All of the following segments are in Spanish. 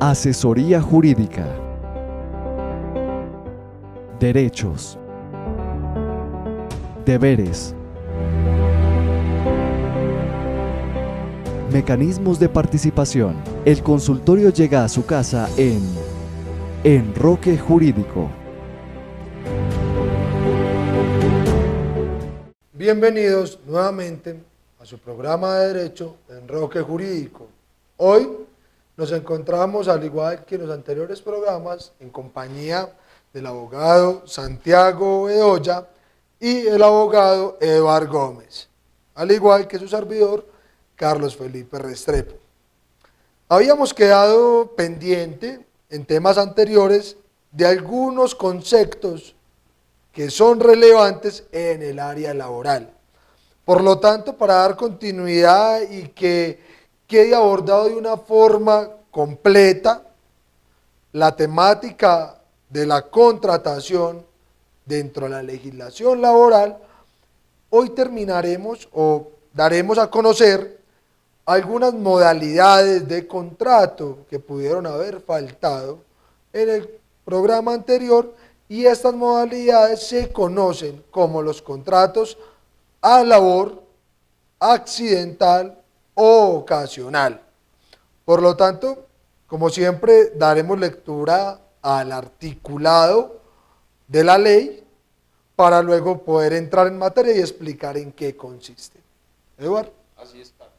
Asesoría jurídica. Derechos. Deberes. Mecanismos de participación. El consultorio llega a su casa en Enroque Jurídico. Bienvenidos nuevamente a su programa de Derecho Enroque Jurídico. Hoy nos encontramos, al igual que en los anteriores programas, en compañía del abogado Santiago Bedoya y el abogado Eduardo Gómez, al igual que su servidor Carlos Felipe Restrepo. Habíamos quedado pendiente en temas anteriores de algunos conceptos que son relevantes en el área laboral. Por lo tanto, para dar continuidad y que quede abordado de una forma completa la temática de la contratación dentro de la legislación laboral, hoy terminaremos o daremos a conocer algunas modalidades de contrato que pudieron haber faltado en el programa anterior, y estas modalidades se conocen como los contratos a labor, accidental o ocasional. Por lo tanto, como siempre, daremos lectura al articulado de la ley para luego poder entrar en materia y explicar en qué consiste. Eduardo. Así es, Carlos.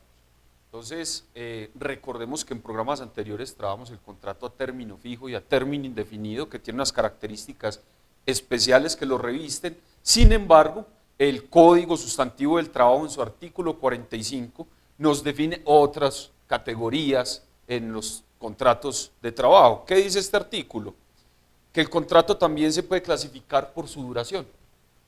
Entonces, recordemos que en programas anteriores trabajamos el contrato a término fijo y a término indefinido, que tiene unas características especiales que lo revisten. Sin embargo, el Código Sustantivo del Trabajo en su artículo 45 nos define otras categorías en los contratos de trabajo. ¿Qué dice este artículo? Que el contrato también se puede clasificar por su duración.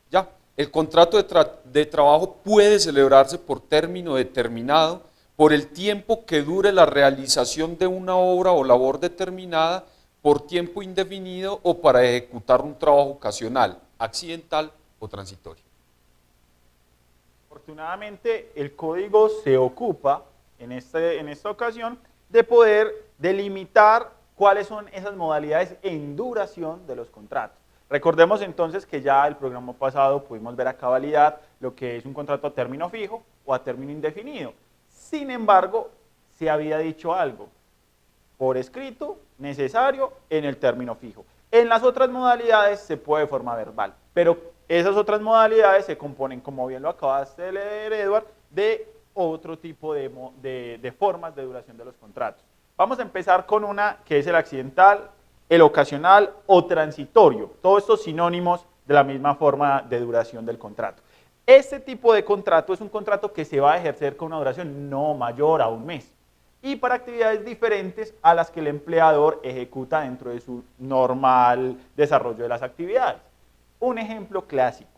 Ya, el contrato de trabajo puede celebrarse por término determinado, por el tiempo que dure la realización de una obra o labor determinada, por tiempo indefinido o para ejecutar un trabajo ocasional, accidental o transitorio. Afortunadamente, el código se ocupa en esta ocasión de poder delimitar cuáles son esas modalidades en duración de los contratos. Recordemos entonces que ya el programa pasado pudimos ver a cabalidad lo que es un contrato a término fijo o a término indefinido. Sin embargo, se había dicho algo, por escrito, necesario, en el término fijo. En las otras modalidades se puede de forma verbal, pero esas otras modalidades se componen, como bien lo acabaste de leer, Eduardo, de otro tipo de formas de duración de los contratos. Vamos a empezar con una que es el accidental, el ocasional o transitorio. Todos estos sinónimos de la misma forma de duración del contrato. Este tipo de contrato es un contrato que se va a ejercer con una duración no mayor a un mes y para actividades diferentes a las que el empleador ejecuta dentro de su normal desarrollo de las actividades. Un ejemplo clásico.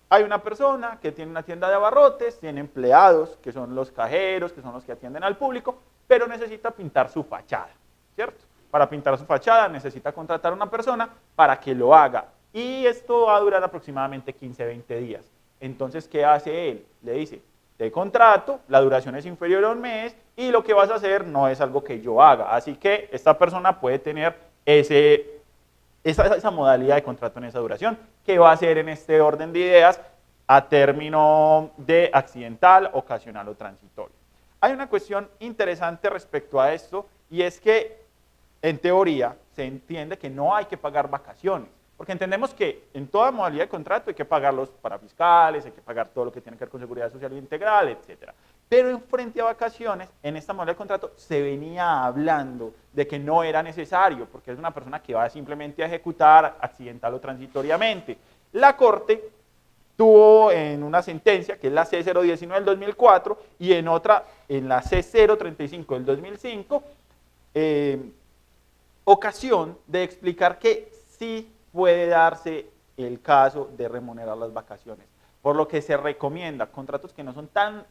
Hay una persona que tiene una tienda de abarrotes, tiene empleados que son los cajeros, que son los que atienden al público, pero necesita pintar su fachada, ¿cierto? Para pintar su fachada necesita contratar a una persona para que lo haga y esto va a durar aproximadamente 15-20 días. Entonces, ¿qué hace él? Le dice, te contrato, la duración es inferior a un mes y lo que vas a hacer no es algo que yo haga. Así que esta persona puede tener esa modalidad de contrato en esa duración, que va a ser en este orden de ideas a término de accidental, ocasional o transitorio. Hay una cuestión interesante respecto a esto y es que en teoría se entiende que no hay que pagar vacaciones. Porque entendemos que en toda modalidad de contrato hay que pagar los parafiscales, hay que pagar todo lo que tiene que ver con seguridad social integral, etc. Pero en frente a vacaciones, en esta modalidad de contrato se venía hablando de que no era necesario, porque es una persona que va simplemente a ejecutar accidental o transitoriamente. La Corte tuvo en una sentencia, que es la C019 del 2004, y en otra, en la C035 del 2005, ocasión de explicar que sí puede darse el caso de remunerar las vacaciones, por lo que se recomienda contratos que no son tan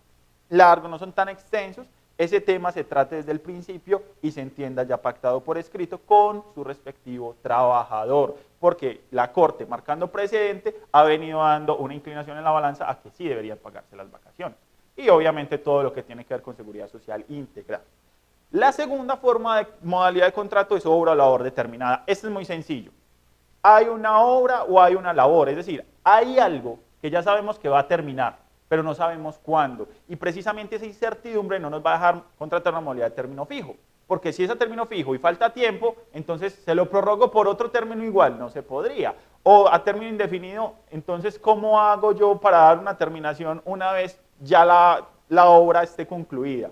largos, no son tan extensos, ese tema se trate desde el principio y se entienda ya pactado por escrito con su respectivo trabajador, porque la Corte, marcando precedente, ha venido dando una inclinación en la balanza a que sí deberían pagarse las vacaciones, y obviamente todo lo que tiene que ver con seguridad social integral. La segunda forma de modalidad de contrato es obra o labor determinada. Este es muy sencillo. Hay una obra o hay una labor, es decir, hay algo que ya sabemos que va a terminar, pero no sabemos cuándo. Y precisamente esa incertidumbre no nos va a dejar contratar una modalidad de término fijo. Porque si es a término fijo y falta tiempo, entonces se lo prorrogo por otro término igual, no se podría. O a término indefinido, entonces, ¿cómo hago yo para dar una terminación una vez ya la obra esté concluida?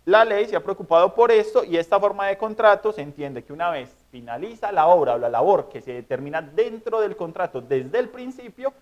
La ley se ha preocupado por esto y esta forma de contrato se entiende que una vez finaliza la obra o la labor que se determina dentro del contrato desde el principio,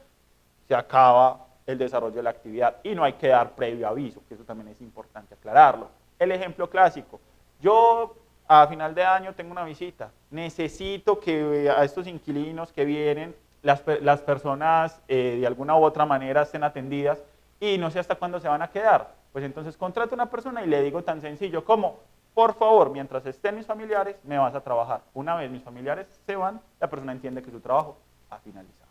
se acaba el desarrollo de la actividad y no hay que dar previo aviso, que eso también es importante aclararlo. El ejemplo clásico, yo a final de año tengo una visita, necesito que a estos inquilinos que vienen, las personas de alguna u otra manera estén atendidas y no sé hasta cuándo se van a quedar. Pues entonces contrato a una persona y le digo tan sencillo como, por favor, mientras estén mis familiares, me vas a trabajar. Una vez mis familiares se van, la persona entiende que su trabajo ha finalizado.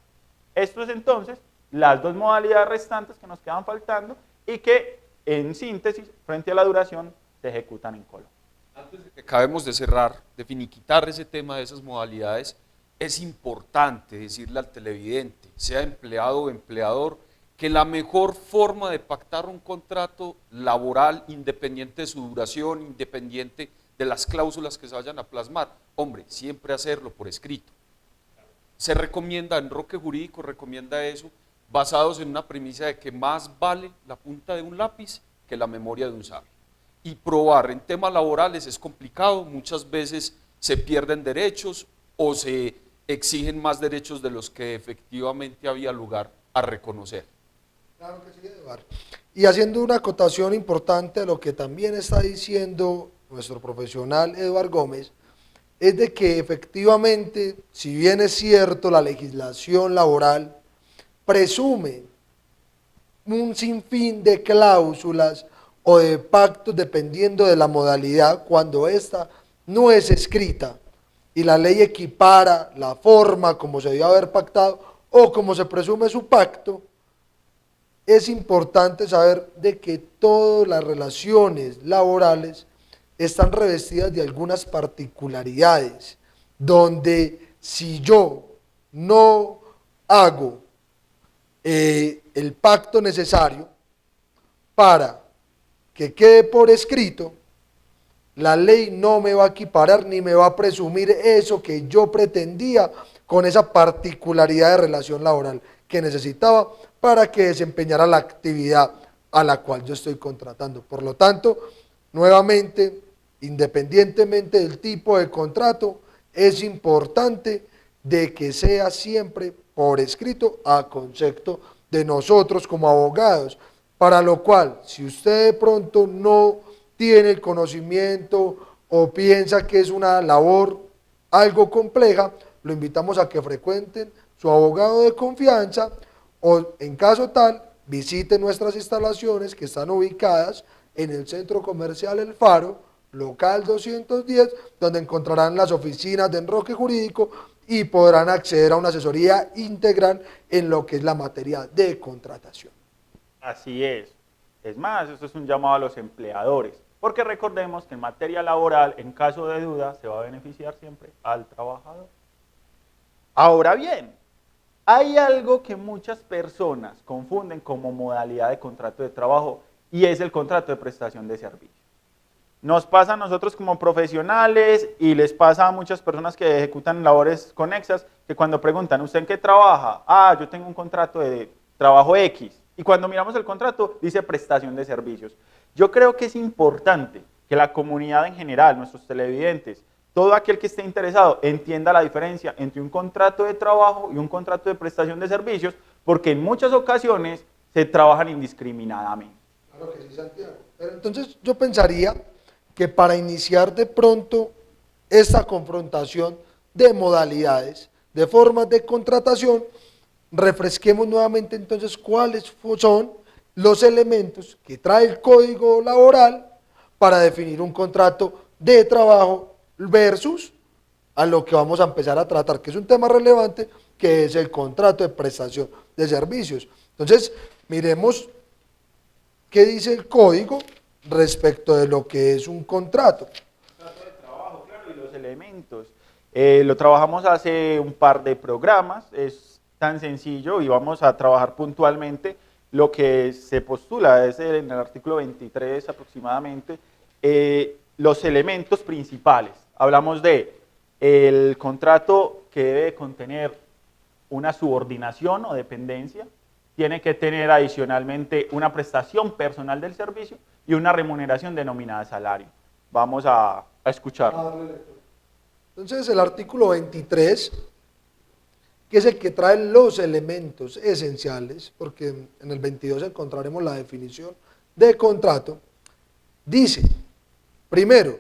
Esto es entonces las dos modalidades restantes que nos quedan faltando y que, en síntesis, frente a la duración, se ejecutan en Colombia. Antes de que acabemos de cerrar, de finiquitar ese tema de esas modalidades, es importante decirle al televidente, sea empleado o empleador, que la mejor forma de pactar un contrato laboral, independiente de su duración, independiente de las cláusulas que se vayan a plasmar, hombre, siempre hacerlo por escrito. Se recomienda, Enroque Jurídico recomienda eso, basados en una premisa de que más vale la punta de un lápiz que la memoria de un sabio. Y probar en temas laborales es complicado, muchas veces se pierden derechos o se exigen más derechos de los que efectivamente había lugar a reconocer. Claro que sí, Eduardo. Y haciendo una acotación importante a lo que también está diciendo nuestro profesional Eduardo Gómez, es de que efectivamente, si bien es cierto, la legislación laboral presume un sinfín de cláusulas o de pactos dependiendo de la modalidad, cuando ésta no es escrita y la ley equipara la forma como se debió haber pactado o como se presume su pacto, es importante saber de que todas las relaciones laborales están revestidas de algunas particularidades, donde si yo no hago el pacto necesario para que quede por escrito, la ley no me va a equiparar ni me va a presumir eso que yo pretendía con esa particularidad de relación laboral que necesitaba para que desempeñara la actividad a la cual yo estoy contratando. Por lo tanto, nuevamente, independientemente del tipo de contrato, es importante de que sea siempre por escrito a concepto de nosotros como abogados, para lo cual, si usted de pronto no tiene el conocimiento o piensa que es una labor algo compleja, lo invitamos a que frecuenten su abogado de confianza o, en caso tal, visite nuestras instalaciones que están ubicadas en el Centro Comercial El Faro, local 210, donde encontrarán las oficinas de Enroque Jurídico y podrán acceder a una asesoría integral en lo que es la materia de contratación. Así es. Es más, esto es un llamado a los empleadores, porque recordemos que en materia laboral, en caso de duda, se va a beneficiar siempre al trabajador. Ahora bien, hay algo que muchas personas confunden como modalidad de contrato de trabajo y es el contrato de prestación de servicio. Nos pasa a nosotros como profesionales y les pasa a muchas personas que ejecutan labores conexas que cuando preguntan, ¿usted en qué trabaja? Ah, yo tengo un contrato de trabajo X. Y cuando miramos el contrato dice prestación de servicios. Yo creo que es importante que la comunidad en general, nuestros televidentes, todo aquel que esté interesado entienda la diferencia entre un contrato de trabajo y un contrato de prestación de servicios, porque en muchas ocasiones se trabajan indiscriminadamente. Claro que sí, Santiago. Pero entonces yo pensaría que para iniciar de pronto esta confrontación de modalidades, de formas de contratación, refresquemos nuevamente entonces cuáles son los elementos que trae el Código Laboral para definir un contrato de trabajo versus a lo que vamos a empezar a tratar, que es un tema relevante, que es el contrato de prestación de servicios. Entonces, miremos qué dice el Código respecto de lo que es un contrato. Contrato de trabajo, claro, y los elementos. Lo trabajamos hace un par de programas, es tan sencillo y vamos a trabajar puntualmente lo que se postula, es en el artículo 23 aproximadamente, los elementos principales. Hablamos de el contrato que debe contener una subordinación o dependencia, tiene que tener adicionalmente una prestación personal del servicio y una remuneración denominada salario. Vamos a escucharlo. Entonces el artículo 23, que es el que trae los elementos esenciales, porque en el 22 encontraremos la definición de contrato, dice, primero,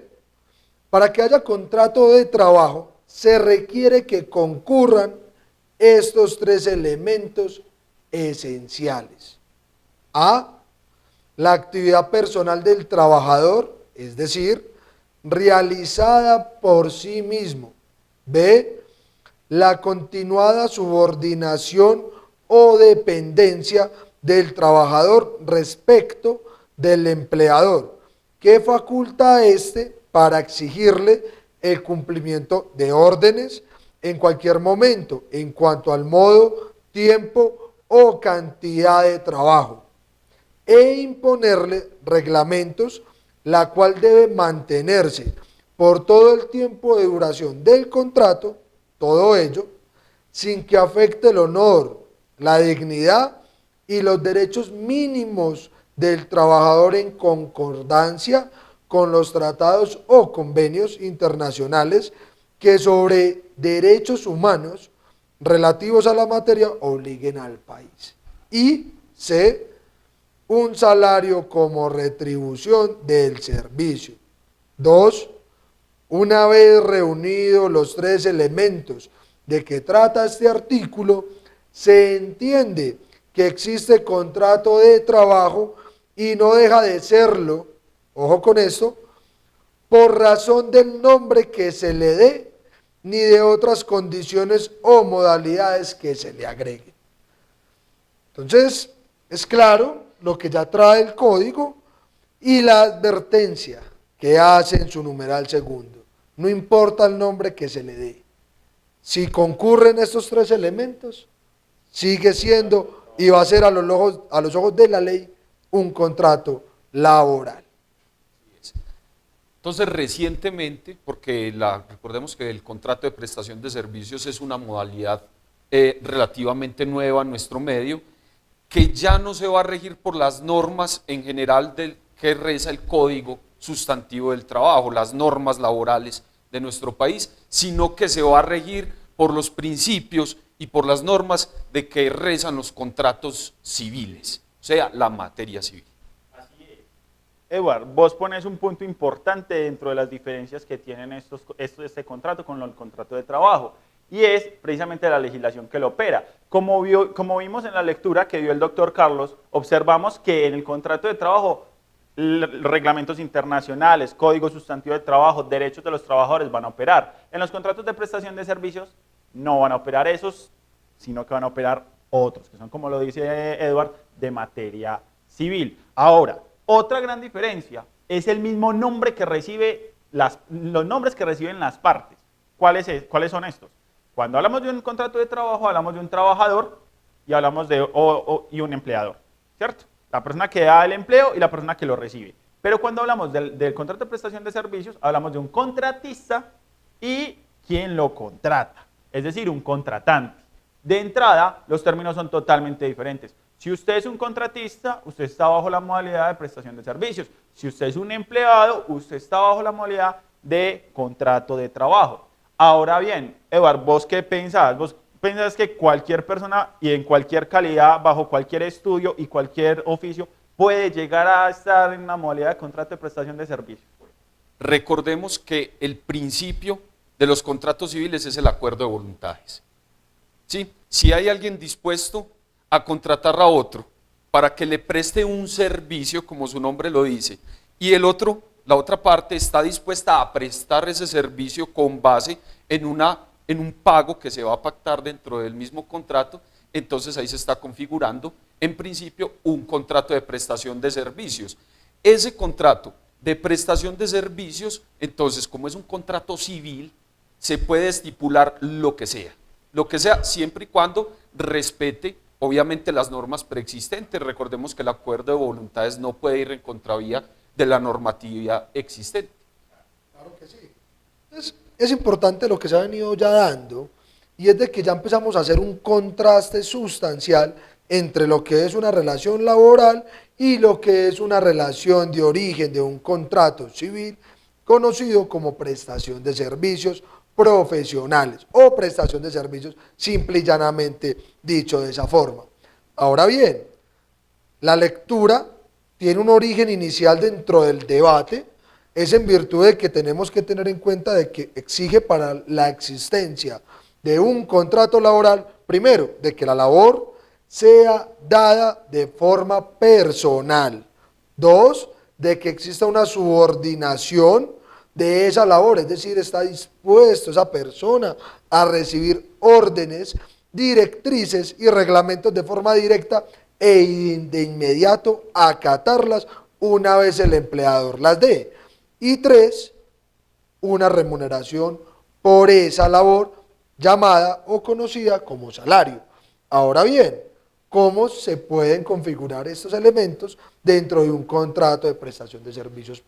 para que haya contrato de trabajo, se requiere que concurran estos tres elementos esenciales. A, la actividad personal del trabajador, es decir, realizada por sí mismo. B, la continuada subordinación o dependencia del trabajador respecto del empleador, que faculta a éste para exigirle el cumplimiento de órdenes en cualquier momento en cuanto al modo, tiempo o cantidad de trabajo, e imponerle reglamentos, la cual debe mantenerse por todo el tiempo de duración del contrato, todo ello, sin que afecte el honor, la dignidad y los derechos mínimos del trabajador en concordancia con los tratados o convenios internacionales que sobre derechos humanos relativos a la materia obliguen al país. Y C, un salario como retribución del servicio. 2, una vez reunidos los tres elementos de que trata este artículo, se entiende que existe contrato de trabajo y no deja de serlo, ojo con esto, por razón del nombre que se le dé, ni de otras condiciones o modalidades que se le agreguen. Entonces, es claro lo que ya trae el código y la advertencia que hace en su numeral segundo. No importa el nombre que se le dé. Si concurren estos tres elementos, sigue siendo y va a ser a los ojos de la ley un contrato laboral. Entonces, recientemente, porque recordemos que el contrato de prestación de servicios es una modalidad relativamente nueva en nuestro medio, que ya no se va a regir por las normas en general que reza el Código Sustantivo del Trabajo, las normas laborales de nuestro país, sino que se va a regir por los principios y por las normas de que rezan los contratos civiles, o sea, la materia civil. Edward, vos pones un punto importante dentro de las diferencias que tienen este contrato con el contrato de trabajo, y es precisamente la legislación que lo opera. Como vimos en la lectura que dio el doctor Carlos, observamos que en el contrato de trabajo, reglamentos internacionales, código sustantivo de trabajo, derechos de los trabajadores van a operar. En los contratos de prestación de servicios no van a operar esos, sino que van a operar otros, que son, como lo dice Edward, de materia civil. Ahora, otra gran diferencia es el mismo nombre que recibe los nombres que reciben las partes. ¿Cuáles son estos? Cuando hablamos de un contrato de trabajo, hablamos de un trabajador y hablamos de y un empleador, ¿cierto? La persona que da el empleo y la persona que lo recibe. Pero cuando hablamos del contrato de prestación de servicios, hablamos de un contratista y quien lo contrata, es decir, un contratante. De entrada, los términos son totalmente diferentes. Si usted es un contratista, usted está bajo la modalidad de prestación de servicios. Si usted es un empleado, usted está bajo la modalidad de contrato de trabajo. Ahora bien, Eduardo, ¿vos qué pensás? ¿Vos pensás que cualquier persona y en cualquier calidad, bajo cualquier estudio y cualquier oficio, puede llegar a estar en una modalidad de contrato de prestación de servicios? Recordemos que el principio de los contratos civiles es el acuerdo de voluntades. ¿Sí? Si hay alguien dispuesto a contratar a otro para que le preste un servicio, como su nombre lo dice, y la otra parte está dispuesta a prestar ese servicio con base en un pago que se va a pactar dentro del mismo contrato, entonces ahí se está configurando, en principio, un contrato de prestación de servicios. Ese contrato de prestación de servicios, entonces, como es un contrato civil, se puede estipular lo que sea siempre y cuando respete, obviamente, las normas preexistentes. Recordemos que el acuerdo de voluntades no puede ir en contravía de la normatividad existente. Claro que sí. Es importante lo que se ha venido ya dando, y es de que ya empezamos a hacer un contraste sustancial entre lo que es una relación laboral y lo que es una relación de origen de un contrato civil conocido como prestación de servicios profesionales o prestación de servicios simple y llanamente dicho de esa forma. Ahora bien, la lectura tiene un origen inicial dentro del debate, es en virtud de que tenemos que tener en cuenta de que exige para la existencia de un contrato laboral, primero, de que la labor sea dada de forma personal. Dos, de que exista una subordinación de esa labor, es decir, está dispuesto esa persona a recibir órdenes, directrices y reglamentos de forma directa e de inmediato acatarlas una vez el empleador las dé. Y tres, una remuneración por esa labor llamada o conocida como salario. Ahora bien, ¿cómo se pueden configurar estos elementos dentro de un contrato de prestación de servicios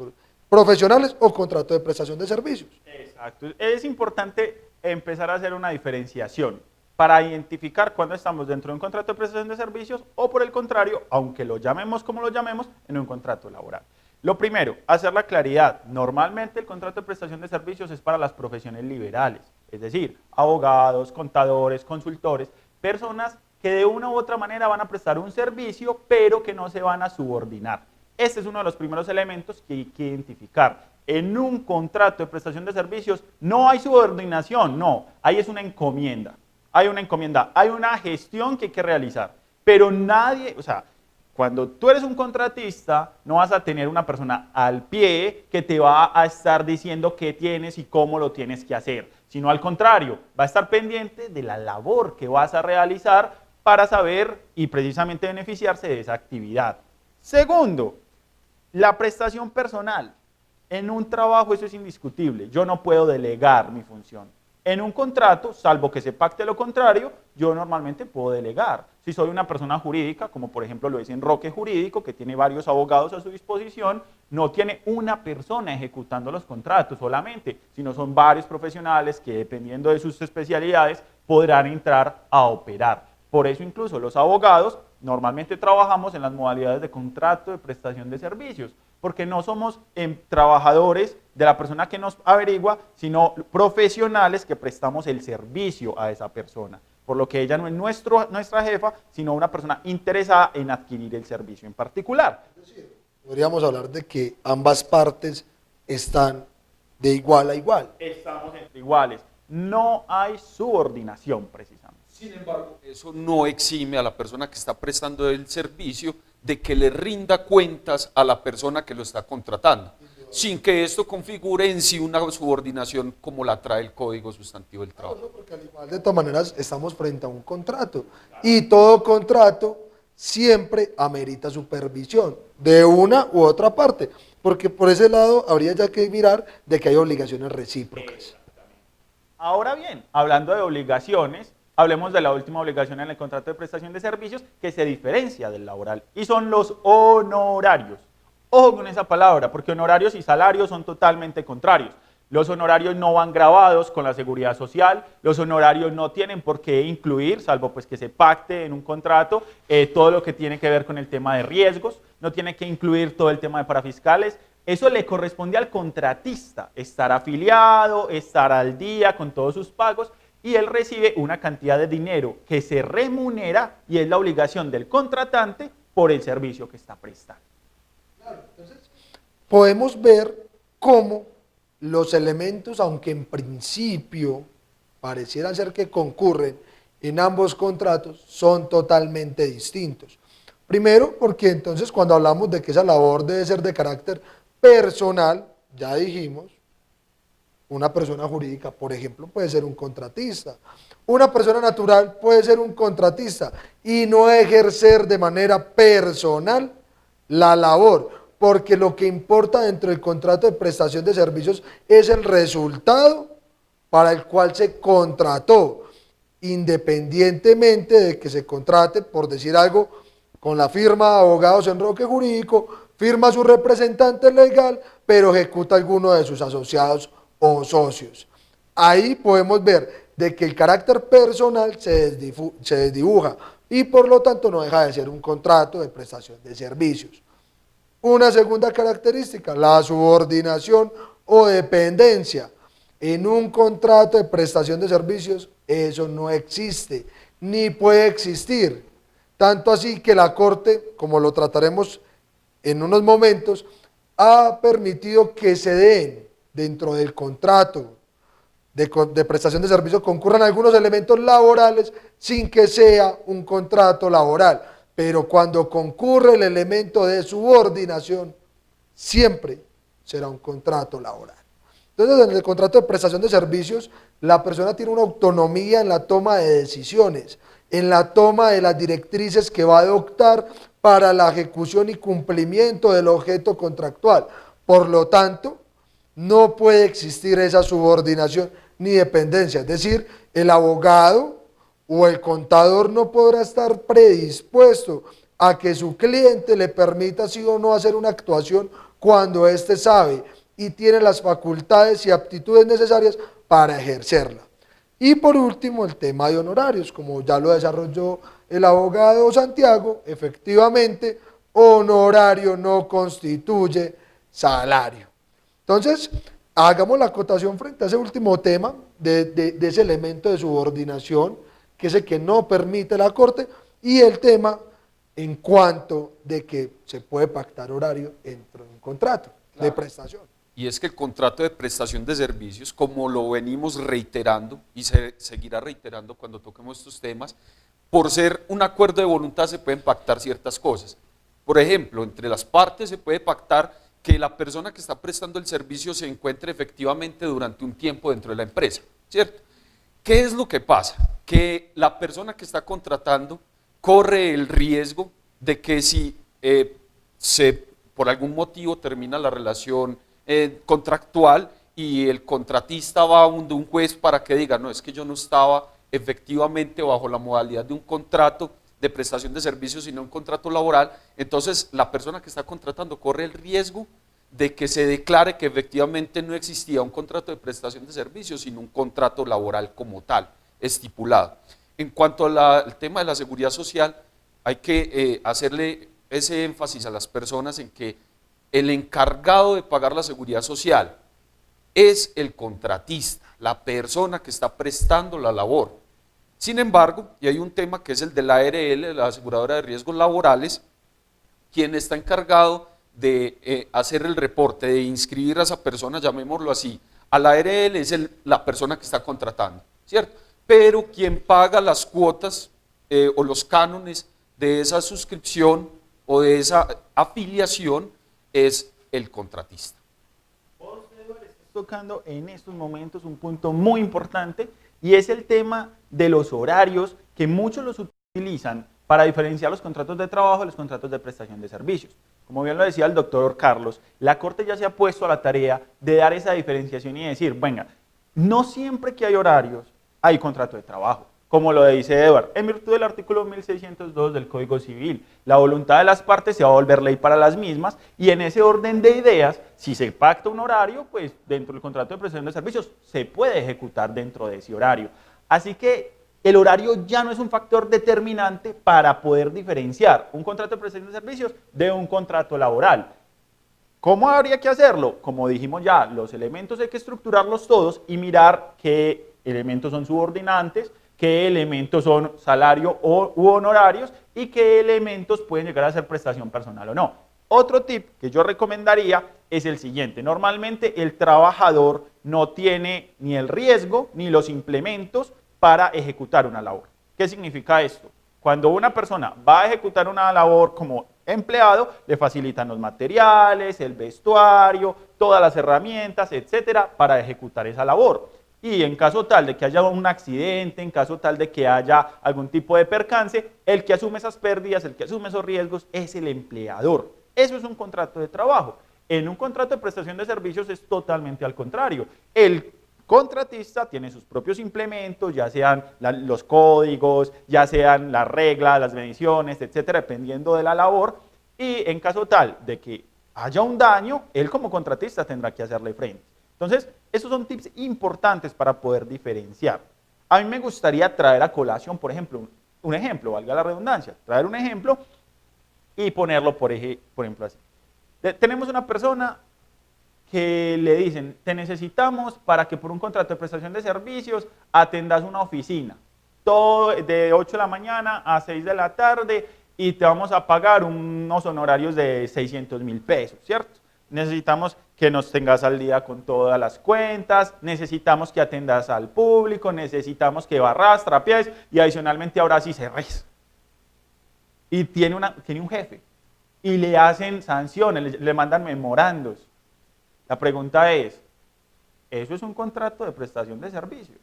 profesionales o contrato de prestación de servicios? Exacto. Es importante empezar a hacer una diferenciación para identificar cuándo estamos dentro de un contrato de prestación de servicios o, por el contrario, aunque lo llamemos como lo llamemos, en un contrato laboral. Lo primero, hacer la claridad. Normalmente el contrato de prestación de servicios es para las profesiones liberales, es decir, abogados, contadores, consultores, personas que de una u otra manera van a prestar un servicio, pero que no se van a subordinar. Este es uno de los primeros elementos que hay que identificar. En un contrato de prestación de servicios no hay subordinación, no, ahí es una encomienda. Hay una encomienda, hay una gestión que hay que realizar, pero nadie, o sea, cuando tú eres un contratista, no vas a tener una persona al pie que te va a estar diciendo qué tienes y cómo lo tienes que hacer, sino al contrario, va a estar pendiente de la labor que vas a realizar para saber y precisamente beneficiarse de esa actividad. Segundo, la prestación personal. En un trabajo eso es indiscutible, yo no puedo delegar mi función. En un contrato, salvo que se pacte lo contrario, yo normalmente puedo delegar. Si soy una persona jurídica, como por ejemplo lo es Enroque Jurídico, que tiene varios abogados a su disposición, no tiene una persona ejecutando los contratos solamente, sino son varios profesionales que, dependiendo de sus especialidades, podrán entrar a operar. Por eso incluso los abogados normalmente trabajamos en las modalidades de contrato de prestación de servicios, porque no somos trabajadores de la persona que nos averigua, sino profesionales que prestamos el servicio a esa persona. Por lo que ella no es nuestra jefa, sino una persona interesada en adquirir el servicio en particular. Es decir, podríamos hablar de que ambas partes están de igual a igual. Estamos entre iguales. No hay subordinación, precisamente. Sin embargo, eso no exime a la persona que está prestando el servicio de que le rinda cuentas a la persona que lo está contratando, sin que esto configure en sí una subordinación como la trae el Código Sustantivo del Trabajo. Claro, porque al igual, de todas maneras, estamos frente a un contrato, y todo contrato siempre amerita supervisión de una u otra parte, porque por ese lado habría ya que mirar de que hay obligaciones recíprocas. Ahora bien, hablando de obligaciones, hablemos de la última obligación en el contrato de prestación de servicios que se diferencia del laboral, y son los honorarios. Ojo con esa palabra, porque honorarios y salarios son totalmente contrarios. Los honorarios no van grabados con la seguridad social, los honorarios no tienen por qué incluir, salvo pues que se pacte en un contrato, todo lo que tiene que ver con el tema de riesgos, no tiene que incluir todo el tema de parafiscales. Eso le corresponde al contratista, estar afiliado, estar al día con todos sus pagos, y él recibe una cantidad de dinero que se remunera y es la obligación del contratante por el servicio que está prestando. Claro, entonces podemos ver cómo los elementos, aunque en principio parecieran ser que concurren en ambos contratos, son totalmente distintos. Primero, porque entonces cuando hablamos de que esa labor debe ser de carácter personal, ya dijimos, una persona jurídica, por ejemplo, puede ser un contratista. Una persona natural puede ser un contratista y no ejercer de manera personal la labor. porque lo que importa dentro del contrato de prestación de servicios es el resultado para el cual se contrató, independientemente de que se contrate, por decir algo, con la firma de abogados Enroque Jurídico, firma su representante legal, pero ejecuta alguno de sus asociados o socios. Ahí podemos ver de que el carácter personal se desdibuja y por lo tanto no deja de ser un contrato de prestación de servicios. Una segunda característica, la subordinación o dependencia. En un contrato de prestación de servicios eso no existe, ni puede existir. Tanto así que la Corte, como lo trataremos en unos momentos, ha permitido que se den dentro del contrato de prestación de servicios concurran algunos elementos laborales sin que sea un contrato laboral, pero cuando concurre el elemento de subordinación, siempre será un contrato laboral. Entonces, en el contrato de prestación de servicios, la persona tiene una autonomía en la toma de decisiones, en la toma de las directrices que va a adoptar para la ejecución y cumplimiento del objeto contractual. Por lo tanto, no puede existir esa subordinación ni dependencia, es decir, el abogado o el contador no podrá estar predispuesto a que su cliente le permita sí o no hacer una actuación cuando éste sabe y tiene las facultades y aptitudes necesarias para ejercerla. Y por último, el tema de honorarios, como ya lo desarrolló el abogado Santiago, efectivamente, honorario no constituye salario. Entonces, hagamos la acotación frente a ese último tema de ese elemento de subordinación, que es el que no permite la Corte, y el tema en cuanto de que se puede pactar horario dentro de un contrato de prestación. Y es que el contrato de prestación de servicios, como lo venimos reiterando y se seguirá reiterando cuando toquemos estos temas, por ser un acuerdo de voluntad se pueden pactar ciertas cosas. Por ejemplo, entre las partes se puede pactar que la persona que está prestando el servicio se encuentre efectivamente durante un tiempo dentro de la empresa, ¿cierto? ¿Qué es lo que pasa? Que la persona que está contratando corre el riesgo de que si por algún motivo termina la relación contractual y el contratista va a un juez para que diga, no, es que yo no estaba efectivamente bajo la modalidad de un contrato de prestación de servicios, sino un contrato laboral, entonces la persona que está contratando corre el riesgo de que se declare que efectivamente no existía un contrato de prestación de servicios, sino un contrato laboral como tal, estipulado. En cuanto al tema de la seguridad social, hay que hacerle ese énfasis a las personas en que el encargado de pagar la seguridad social es el contratista, la persona que está prestando la labor. Sin embargo, y hay un tema que es el de la ARL, la aseguradora de riesgos laborales, quien está encargado de hacer el reporte, de inscribir a esa persona, llamémoslo así, a la ARL es la persona que está contratando, ¿cierto? Pero quien paga las cuotas o los cánones de esa suscripción o de esa afiliación es el contratista. Vos, Eduardo, estás tocando en estos momentos un punto muy importante y es el tema de los horarios que muchos los utilizan para diferenciar los contratos de trabajo de los contratos de prestación de servicios. Como bien lo decía el doctor Carlos, la Corte ya se ha puesto a la tarea de dar esa diferenciación y decir, venga, no siempre que hay horarios hay contrato de trabajo. Como lo dice Edward, en virtud del artículo 1602 del Código Civil, la voluntad de las partes se va a volver ley para las mismas y en ese orden de ideas, si se pacta un horario, pues dentro del contrato de prestación de servicios se puede ejecutar dentro de ese horario. Así que el horario ya no es un factor determinante para poder diferenciar un contrato de prestación de servicios de un contrato laboral. ¿Cómo habría que hacerlo? Como dijimos ya, los elementos hay que estructurarlos todos y mirar qué elementos son subordinantes, qué elementos son salario u honorarios y qué elementos pueden llegar a ser prestación personal o no. Otro tip que yo recomendaría es el siguiente. Normalmente el trabajador no tiene ni el riesgo ni los implementos para ejecutar una labor. ¿Qué significa esto? Cuando una persona va a ejecutar una labor como empleado, le facilitan los materiales, el vestuario, todas las herramientas, etcétera, para ejecutar esa labor. Y en caso tal de que haya un accidente, en caso tal de que haya algún tipo de percance, el que asume esas pérdidas, el que asume esos riesgos es el empleador. Eso es un contrato de trabajo. En un contrato de prestación de servicios es totalmente al contrario. El contratista tiene sus propios implementos, ya sean los códigos, ya sean las reglas, las mediciones, etcétera, dependiendo de la labor, y en caso tal de que haya un daño, él como contratista tendrá que hacerle frente. Entonces, esos son tips importantes para poder diferenciar. A mí me gustaría traer a colación, por ejemplo, un ejemplo, valga la redundancia, traer un ejemplo y ponerlo, por ejemplo, así. Tenemos una persona que le dicen, te necesitamos para que por un contrato de prestación de servicios atendas una oficina, todo de 8 de la mañana a 6 de la tarde y te vamos a pagar unos honorarios de 600.000 pesos, ¿cierto? Necesitamos que nos tengas al día con todas las cuentas, necesitamos que atendas al público, necesitamos que barras, trapees y adicionalmente ahora sí cerres. Y tiene un jefe y le hacen sanciones, le mandan memorandos. La pregunta es, ¿eso es un contrato de prestación de servicios?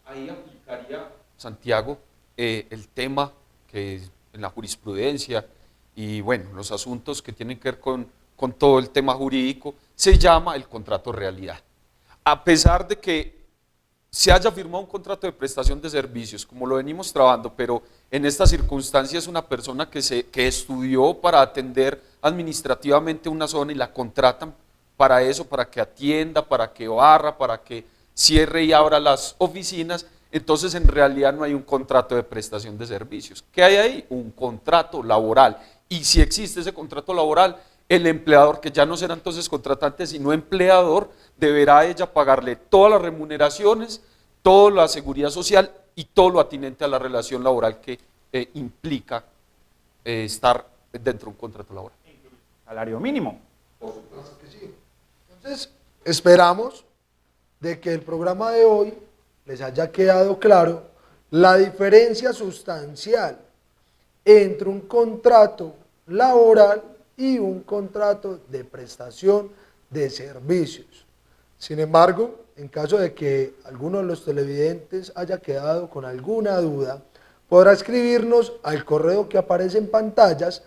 Ahí aplicaría, Santiago, el tema que es en la jurisprudencia y bueno, los asuntos que tienen que ver con todo el tema jurídico, se llama el contrato realidad. A pesar de que se haya firmado un contrato de prestación de servicios, como lo venimos trabajando, pero en esta circunstancia es una persona que estudió para atender administrativamente una zona y la contratan para eso, para que atienda, para que barra, para que cierre y abra las oficinas, entonces en realidad no hay un contrato de prestación de servicios. ¿Qué hay ahí? Un contrato laboral. Y si existe ese contrato laboral, el empleador, que ya no será entonces contratante, sino empleador, deberá ella pagarle todas las remuneraciones, toda la seguridad social y todo lo atinente a la relación laboral que implica estar dentro de un contrato laboral. Salario mínimo. Por supuesto que sí. Entonces, esperamos de que el programa de hoy les haya quedado claro la diferencia sustancial entre un contrato laboral y un contrato de prestación de servicios. Sin embargo, en caso de que alguno de los televidentes haya quedado con alguna duda, podrá escribirnos al correo que aparece en pantallas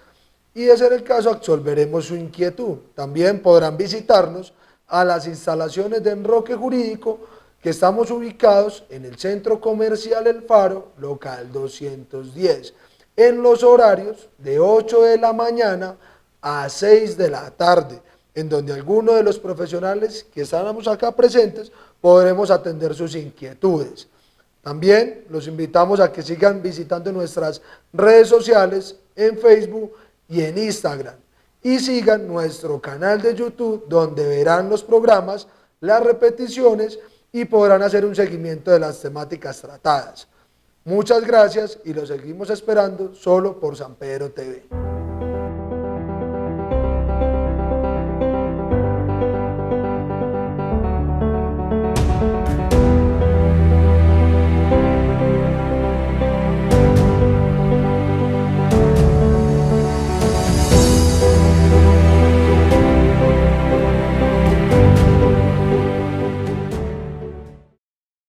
y de ser el caso absolveremos su inquietud. También podrán visitarnos a las instalaciones de Enroque Jurídico que estamos ubicados en el Centro Comercial El Faro, local 210, en los horarios de 8 de la mañana a 6 de la tarde, en donde algunos de los profesionales que estamos acá presentes podremos atender sus inquietudes. También los invitamos a que sigan visitando nuestras redes sociales en Facebook y en Instagram y sigan nuestro canal de YouTube donde verán los programas, las repeticiones y podrán hacer un seguimiento de las temáticas tratadas. Muchas gracias y los seguimos esperando solo por San Pedro TV.